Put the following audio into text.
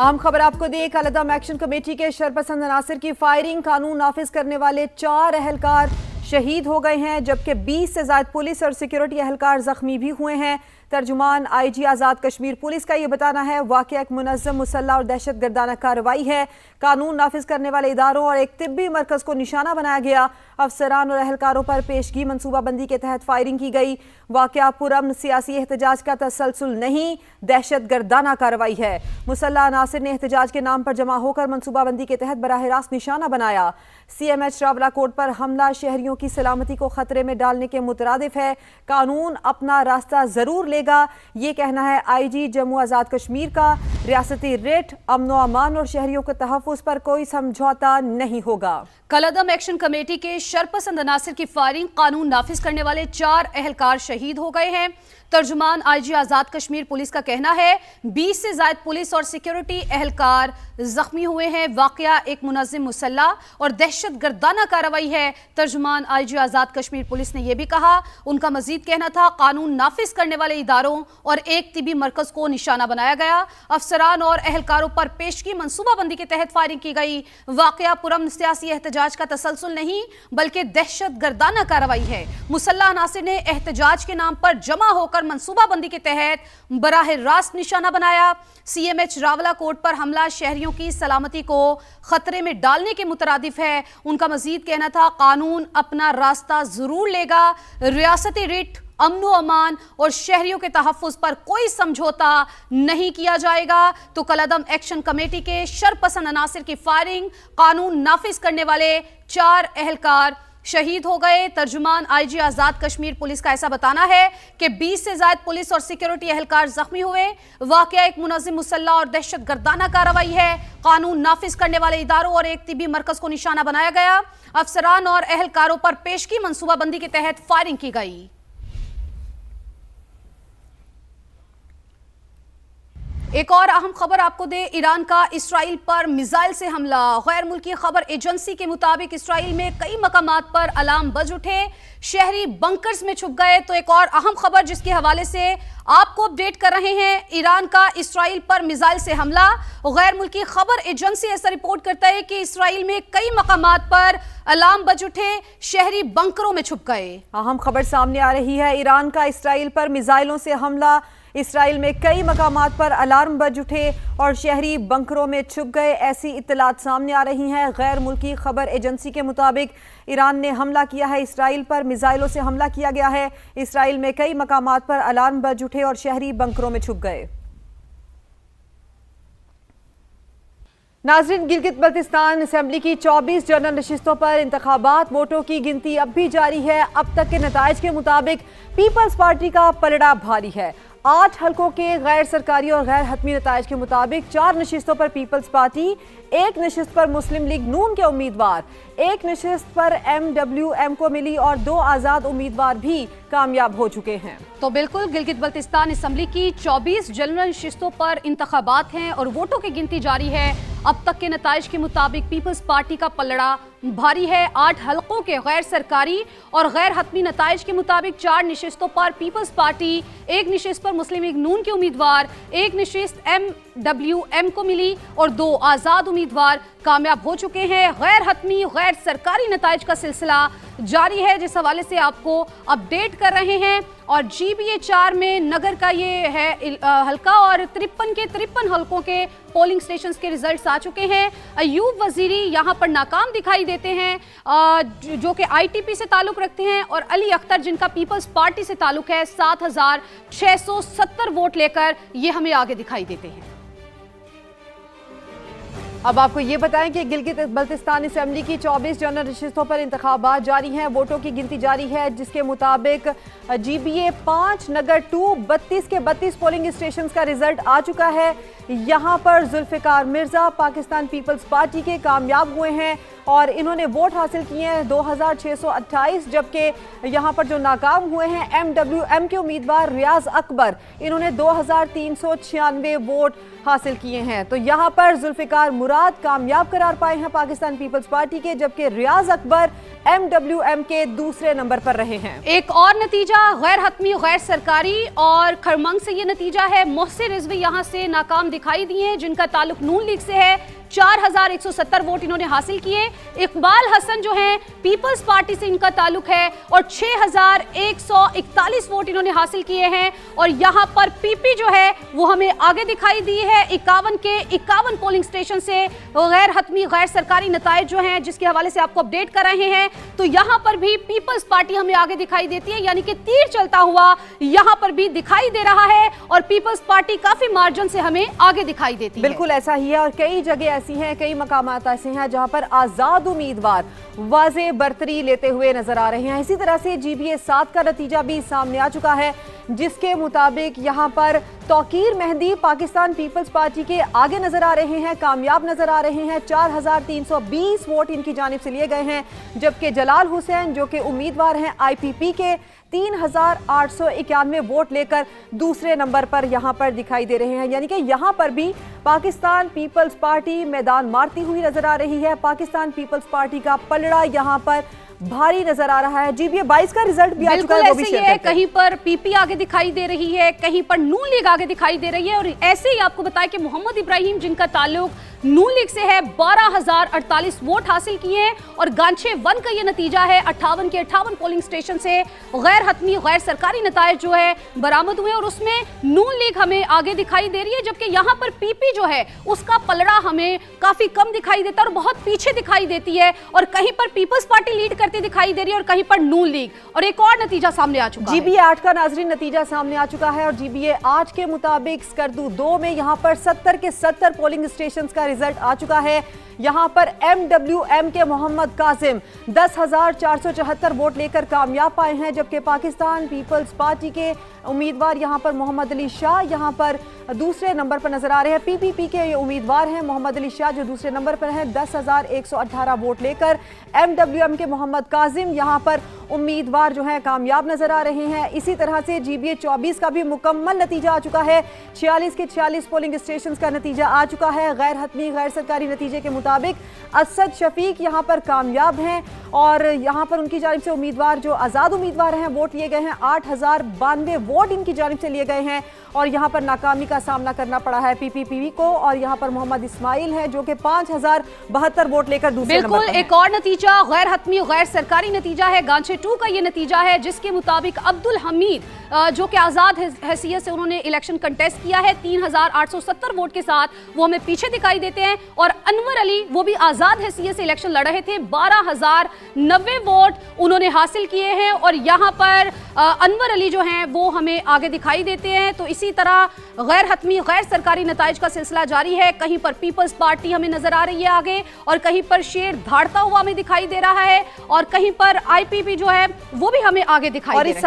अहम खबर आपको दे, कलअदम एक्शन कमेटी के शरपसंद अनासिर की फायरिंग, कानून नाफिज करने वाले 4 अहलकार शहीद हो गए हैं, जबकि 20 से ज्यादा पुलिस और सिक्योरिटी अहलकार जख्मी भी हुए हैं। तर्जुमान आईजी आज़ाद कश्मीर पुलिस का यह बताना है, वाकया एक मुनज़्ज़म मुसल्लह और दहशत गर्दाना कार्रवाई है। कानून नाफिज करने वाले इदारों और एक तिब्बी मरकज को निशाना बनाया गया। अफसरान और अहलकारों पर पेशगी मनसूबाबंदी के तहत फायरिंग की गई। वाकया पुरअमन सियासी एहतजाज का तसलसल नहीं, दहशत गर्दाना कार्रवाई है। मुसल्लह अनासिर ने एहतजाज के नाम पर जमा होकर मनसूबाबंदी के तहत बराह रास्त निशाना बनाया। CMH रावला कोट पर हमला शहरियों की सलामती को खतरे में डालने के मुतरादिफ है। कानून अपना रास्ता जरूर लेगा, ये कहना है IG जम्मू आज़ाद कश्मीर का। रियासती रेट, अमनो अमान और शहरियों के तहफ़्फ़ुज़ पर कोई समझौता नहीं होगा। कलअदम एक्शन कमेटी के शरपसंद अनासिर की फायरिंग, कानून नाफिज करने वाले 4 अहलकार शहीद हो गए हैं। तर्जुमान IG आज़ाद कश्मीर पुलिस का कहना है 20 से ज्यादा पुलिस और सिक्योरिटी अहलकार जख्मी हुए हैं। वाकया एक मुनज़्ज़म मुसल्लह और दहशत गर्दाना कार्रवाई है। तर्जुमान IG आज़ाद कश्मीर पुलिस ने यह भी कहा, उनका मजीद कहना था कानून नाफिज करने वाले इदारों और एक तिबी मरकज को निशाना बनाया गया। अफसरान और अहलकारों पर पेशगी मनसूबाबंदी के तहत फायरिंग की गई। वाकया पुरअमन सियासी एहतजाज का तसलसल नहीं बल्कि दहशत गर्दाना कार्रवाई है। मुसल्लह अनासिर ने एहतजाज के नाम पर जमा होकर मनसूबाबंदी के तहत बराह रास्त निशाना बनाया। CMH रावला कोट पर हमला शहरियों की सलामती को खतरे में डालने के मुतरादिफ है। उनका मजीद कहना था कानून अपना रास्ता जरूर लेगा। रियासती रिट, अमनो अमान और शहरियों के तहफ़्फ़ुज़ पर कोई समझौता नहीं किया जाएगा। तो कलअदम एक्शन कमेटी के शरपसंद अनासिर की फायरिंग, कानून नाफिज करने वाले 4 अहलकार शहीद हो गए। तर्जुमान IG आज़ाद कश्मीर पुलिस का ऐसा बताना है कि 20 से ज्यादा पुलिस और सिक्योरिटी अहलकार जख्मी हुए। वाकया एक मुनज़्ज़म मुसल्लह और दहशत गर्दाना कार्रवाई है। कानून नाफिज करने वाले इदारों और एक तिबी मरकज को निशाना बनाया गया। अफसरान और अहलकारों पर पेशगी मनसूबाबंदी के तहत फायरिंग की गई। एक और अहम खबर आपको दे, ईरान का इसराइल पर मिसाइल से हमला। गैर मुल्की खबर एजेंसी के मुताबिक इसराइल में कई मकामात पर अलार्म बज उठे, शहरी बंकर्स में छुप गए। तो एक और अहम खबर जिसके हवाले से आपको अपडेट कर रहे हैं, ईरान का इसराइल पर मिसाइल से हमला। गैर मुल्की खबर एजेंसी ऐसा रिपोर्ट करता है कि इसराइल में कई मकामात पर अलार्म बज उठे, शहरी बंकरों में छुप गए। अहम खबर सामने आ रही है, ईरान का इसराइल पर मिसाइलों से हमला। इसराइल में कई मकामात पर अलार्म बज उठे और शहरी बंकरों में छुप गए, ऐसी इत्तलात सामने आ रही हैं। गैर मुल्की खबर एजेंसी के मुताबिक ईरान ने हमला किया है, इसराइल पर मिसाइलों से हमला किया गया है। इसराइल में कई मकामात पर अलार्म बज उठे और शहरी बंकरों में छुप गए। नाज़रीन, गिलगित बल्तिस्तान असेंबली की 24 जनरल नशिस्तों पर इंतखाबात, वोटों की गिनती अब भी जारी है। अब तक के नताइज के मुताबिक पीपल्स पार्टी का पलड़ा भारी है। 8 हल्कों के गैर सरकारी और गैर हतमी नताइज के मुताबिक 4 नशिस्तों पर पीपल्स पार्टी, 1 नशिस्त पर मुस्लिम लीग नून के उम्मीदवार, 1 नशिस्त पर MWM को मिली और 2 आज़ाद उम्मीदवार भी कामयाब हो चुके हैं। तो बिल्कुल गिलगित बल्तिस्तान असम्बली की 24 जनरल नशिस्तों पर इंतखाबात हैं और वोटों की गिनती जारी है। अब तक के नताइज के मुताबिक पीपल्स पार्टी का पलड़ा भारी है। 8 हल्कों के गैर सरकारी और गैर हतमी नताइज के मुताबिक 4 नशिस्तों पर पीपल्स पार्टी, 1 नशिस्त पर मुस्लिम लीग नून के उम्मीदवार, 1 नशिस्त MWM को मिली और 2 आज़ाद उम्मीदवार कामयाब हो चुके हैं। गैर हतमी गैर सरकारी नताइज का सिलसिला जारी है, जिस हवाले से आपको अपडेट कर रहे हैं। और GBA 4 में नगर का ये है हल्का और 53 के 53 हल्कों के पोलिंग स्टेशंस के रिजल्ट्स आ चुके हैं। अयूब वजीरी यहाँ पर नाकाम दिखाई देते हैं, जो कि ITP से ताल्लुक रखते हैं, और अली अख्तर जिनका पीपल्स पार्टी से ताल्लुक है, 7670 वोट लेकर ये हमें आगे दिखाई देते हैं। अब आपको ये बताएं कि गिलगित बल्तिस्तान असेंबली की 24 जनरल नशिस्तों पर इंतखाबात जारी हैं, वोटों की गिनती जारी है, जिसके मुताबिक GBA 5 नगर 2 32 के 32 पोलिंग स्टेशन का रिजल्ट आ चुका है। यहाँ पर जुल्फिकार मिर्जा पाकिस्तान पीपल्स पार्टी के कामयाब हुए हैं और इन्होंने वोट हासिल किए हैं 2628, जबकि यहाँ पर जो नाकाम हुए हैं MWM के उम्मीदवार रियाज अकबर, इन्होंने 2396 वोट हासिल किए हैं। तो यहाँ पर जुल्फिकार मुराद कामयाब करार पाए हैं पाकिस्तान पीपल्स पार्टी के, जबकि रियाज अकबर MWM के दूसरे नंबर पर रहे हैं। एक और नतीजा गैर हतमी गैर सरकारी और खरमंग से ये नतीजा है। मोहसिन रिजवी यहां से नाकाम दिखाई दिए, जिनका ताल्लुक नून लीग से है। 4170 वोट इन्होंने हासिल किए। इकबाल हसन जो हैं पीपल्स पार्टी से इनका ताल्लुक है और 6141 वोट इन्होंने हासिल किए हैं। और यहां पर पीपी जो है वो हमें आगे दिखाई दी है 51 के 51 पोलिंग स्टेशन से। गैर हतमी गैर सरकारी नताइज जो हैं जिसके हवाले से आपको अपडेट कर रहे हैं, तो यहां पर भी पीपल्स पार्टी हमें आगे दिखाई देती है, यानी कि तीर चलता हुआ यहां पर भी दिखाई दे रहा है और पीपल्स पार्टी काफी मार्जिन से हमें आगे दिखाई देती है। बिल्कुल ऐसा ही है और कई जगह ऐसी हैं, कई मकामात ऐसे हैं जहां पर आजाद उम्मीदवार वाज़े बरतरी लेते हुए नजर आ रहे हैं। इसी तरह से GBA 7 का नतीजा भी सामने आ चुका है, जिसके मुताबिक यहां पर तौकीर मेहदी पाकिस्तान पीपल्स पार्टी के आगे नजर आ रहे हैं, कामयाब नजर आ रहे हैं। 4320 वोट इनकी जानिब से लिए गए हैं, जबकि जलाल हुसैन जो कि उम्मीदवार हैं IPP के 3891 वोट लेकर दूसरे नंबर पर यहां पर दिखाई दे रहे हैं। यानी कि यहां पर भी पाकिस्तान पीपल्स पार्टी मैदान मारती हुई नजर आ रही है। पाकिस्तान पीपल्स पार्टी का पलड़ा यहां पर भारी नजर आ रहा है। GBA 22 का रिजल्ट भी आ चुका है, वो भी शेयर करते हैं। कहीं पर PP आगे दिखाई दे रही है, कहीं पर नून लीग आगे दिखाई दे रही है। और ऐसे ही आपको बताया कि मोहम्मद इब्राहिम जिनका ताल्लुक नून लीग से है 12048 वोट हासिल किए हैं। और गांछे 1 का ये नतीजा है 58 के 58 पोलिंग स्टेशन से गैर हतमी गैर सरकारी नताइज जो है बरामद हुए और उसमें नून लीग हमें आगे दिखाई दे रही है, जबकि यहाँ पर PP जो है उसका पलड़ा हमें काफी कम दिखाई देता है और बहुत पीछे दिखाई देती है। और कहीं पर पीपल्स पार्टी लीड करती दिखाई दे रही है और कहीं पर नून लीग। और एक और नतीजा सामने आ चुका है, GBA 8 का नाजरीन नतीजा सामने आ चुका है और GBA 8 के मुताबिक स्कर्दू 2 में यहाँ पर 70 के 70 पोलिंग स्टेशन का रिजल्ट आ चुका है। यहां पर MWM के मोहम्मद कासिम 10,474 वोट लेकर कामयाब पाए हैं, जबकि पाकिस्तान पीपल्स पार्टी के उम्मीदवार यहां पर मोहम्मद अली शाह यहां पर दूसरे नंबर पर नजर आ रहे हैं। PPP के ये उम्मीदवार हैं मोहम्मद अली शाह जो दूसरे नंबर पर हैं 10,118 वोट लेकर। MWM के मोहम्मद कासिम यहां पर उम्मीदवार जो है कामयाब नजर आ रहे हैं। इसी तरह से GBA 24 का भी मुकम्मल नतीजा आ चुका है। 46 के 46 पोलिंग स्टेशन का नतीजा आ चुका है। गैर हतमी गैर सरकारी नतीजे के मुताबिक असद शफीक यहां पर कामयाब हैं और यहां पर उनकी जानिब से उम्मीदवार जो आजाद उम्मीदवार हैं वोट लिए गए हैं 8092 वोट इनकी जानिब से लिए गए हैं। और यहां पर नाकामी का सामना करना पड़ा है PPP को और यहां पर मोहम्मद इस्माइल है जो कि 5072 वोट लेकर दूसरे नंबर पर हैं। एक और नतीजा गैर हतमी गैर सरकारी नतीजा है, गांछे 2 का ये नतीजा है, जिसके मुताबिक अब्दुल हमीद जो कि आजाद हैसियत से उन्होंने इलेक्शन कंटेस्ट किया है 3870 वोट के साथ वो हमें पीछे दिखाई देते हैं। और अनवर अली वो भी आजाद हैसियत से इलेक्शन लड़ रहे थे, 12090 वोट उन्होंने हासिल किए हैं। और यहाँ पर अनवर अली जो हैं वो हमें आगे दिखाई देते हैं। तो इसी तरह गैर हतमी गैर सरकारी नताइज का सिलसिला जारी है। कहीं पर पीपल्स पार्टी हमें नजर आ रही है आगे और कहीं पर शेर धाड़ता हुआ हमें दिखाई दे रहा है और कहीं पर IPP जो है वो भी हमें आगे दिखाई दे रही है।